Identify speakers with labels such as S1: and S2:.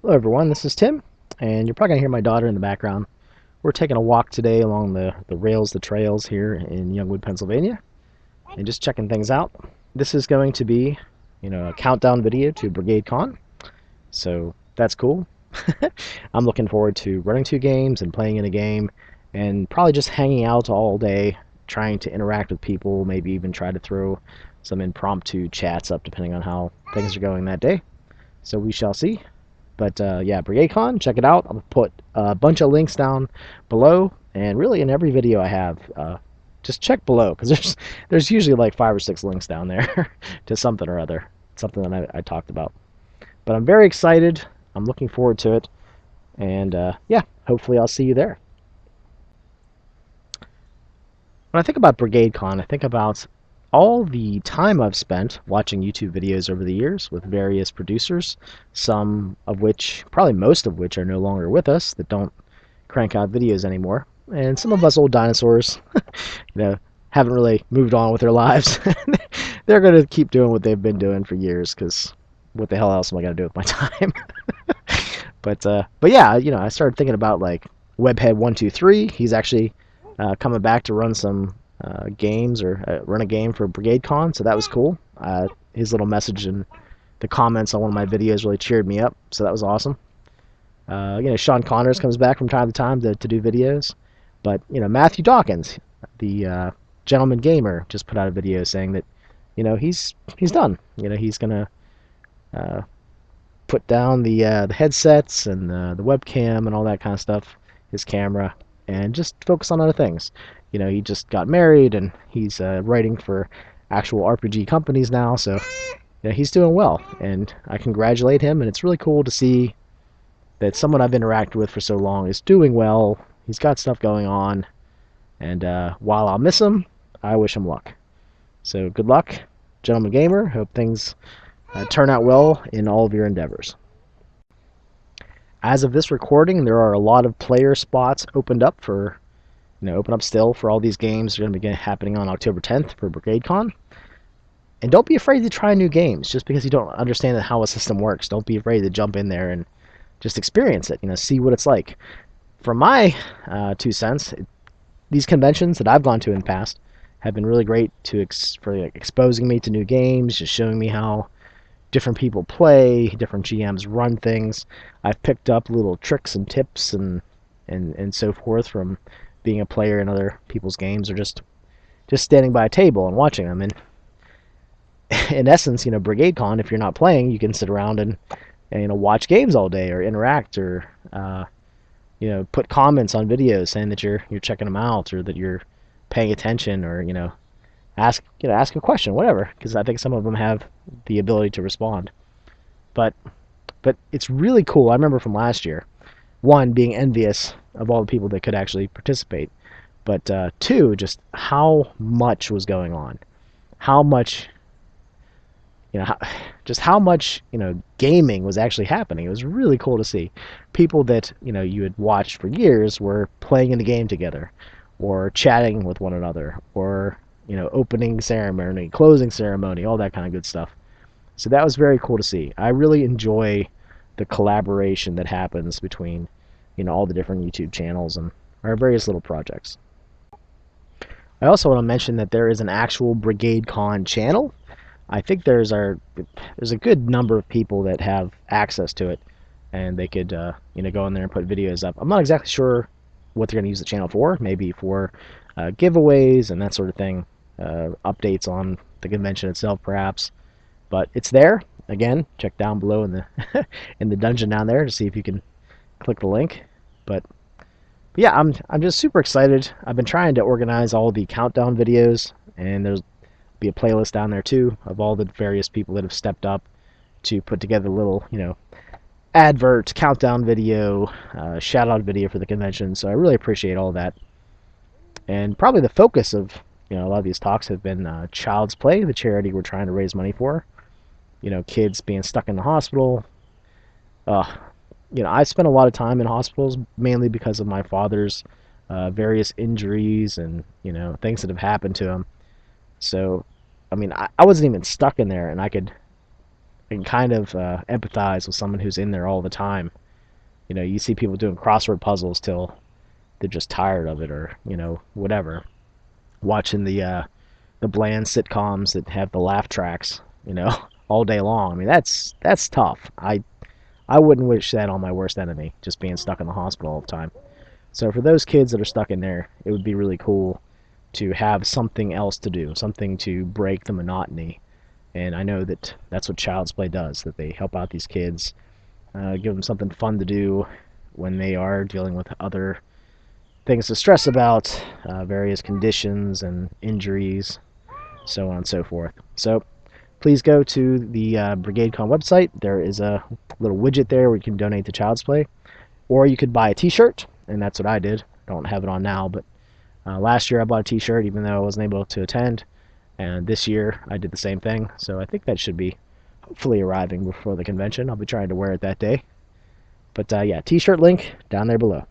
S1: Hello everyone, this is Tim, and you're probably going to hear my daughter in the background. We're taking a walk today along the rails, the trails here in Youngwood, Pennsylvania, and just checking things out. This is going to be, a countdown video to BrigadeCon, so that's cool. I'm looking forward to running 2 games and playing in a game, and probably just hanging out all day, trying to interact with people, maybe even try to throw some impromptu chats up depending on how things are going that day. So we shall see. But yeah, BrigadeCon, check it out. I'll put a bunch of links down below, and really in every video I have, just check below because there's usually like 5 or 6 links down there to something or other, something that I talked about. But I'm very excited. I'm looking forward to it, and yeah, hopefully I'll see you there. When I think about BrigadeCon, I think about all the time I've spent watching YouTube videos over the years with various producers, some of which, probably most of which, are no longer with us, that don't crank out videos anymore. And some of us old dinosaurs, you know, haven't really moved on with their lives. They're going to keep doing what they've been doing for years because what the hell else am I going to do with my time? But yeah, I started thinking about like Webhead123. He's actually coming back to run some games or run a game for BrigadeCon, so that was cool. His little message in the comments on one of my videos really cheered me up, so that was awesome. Sean Connors comes back from time to time to do videos, but Matthew Dawkins, the gentleman gamer, just put out a video saying that he's done. He's gonna uh, put down the headsets and the webcam and all that kind of stuff, his camera, and just focus on other things. He just got married and he's writing for actual RPG companies now, so he's doing well, and I congratulate him. And it's really cool to see that someone I've interacted with for so long is doing well. He's got stuff going on, and while I'll miss him, I wish him luck. So good luck, gentleman gamer. Hope things turn out well in all of your endeavors. As of this recording, there are a lot of player spots opened up open up still for all these games. They're going to be happening on October 10th for BrigadeCon. And don't be afraid to try new games just because you don't understand how a system works. Don't be afraid to jump in there and just experience it. See what it's like. From my 2 cents, these conventions that I've gone to in the past have been really great for exposing me to new games, just showing me how different people play, different GMs run things. I've picked up little tricks and tips and so forth from being a player in other people's games, or just standing by a table and watching them. And in essence, BrigadeCon, if you're not playing, you can sit around and watch games all day or interact or put comments on videos saying that you're checking them out or that you're paying attention, or ask a question, whatever, because I think some of them have the ability to respond. But it's really cool. I remember from last year, one, being envious of all the people that could actually participate, but two, just how much was going on, how much just how much gaming was actually happening. It was really cool to see people that you had watched for years were playing in the game together, or chatting with one another, or opening ceremony, closing ceremony, all that kind of good stuff. So that was very cool to see. I really enjoy the collaboration that happens between all the different YouTube channels and our various little projects. I also want to mention that there is an actual BrigadeCon channel. I think there's a good number of people that have access to it, and they could go in there and put videos up. I'm not exactly sure what they're going to use the channel for. Maybe for giveaways and that sort of thing, updates on the convention itself, perhaps. But it's there. Again, check down below in the in the dungeon down there to see if you can click the link. But yeah, I'm just super excited. I've been trying to organize all the countdown videos, and there's be a playlist down there too of all the various people that have stepped up to put together a little, advert, countdown video, shout out video for the convention. So I really appreciate all that. And probably the focus of a lot of these talks have been Child's Play, the charity we're trying to raise money for. Kids being stuck in the hospital. Uh, I spent a lot of time in hospitals mainly because of my father's various injuries and things that have happened to him. So, I mean, I wasn't even stuck in there, and I could can kind of empathize with someone who's in there all the time. You see people doing crossword puzzles till they're just tired of it, or whatever. Watching the bland sitcoms that have the laugh tracks, all day long. I mean, that's tough. I wouldn't wish that on my worst enemy, just being stuck in the hospital all the time. So for those kids that are stuck in there, it would be really cool to have something else to do, something to break the monotony. And I know that that's what Child's Play does, that they help out these kids, give them something fun to do when they are dealing with other things to stress about, various conditions and injuries, so on and so forth. So please go to the BrigadeCon website. There is a little widget there where you can donate to Child's Play, or you could buy a T-shirt, and that's what I did. I don't have it on now, but last year I bought a T-shirt even though I wasn't able to attend, and this year I did the same thing. So I think that should be hopefully arriving before the convention. I'll be trying to wear it that day. But yeah, T-shirt link down there below.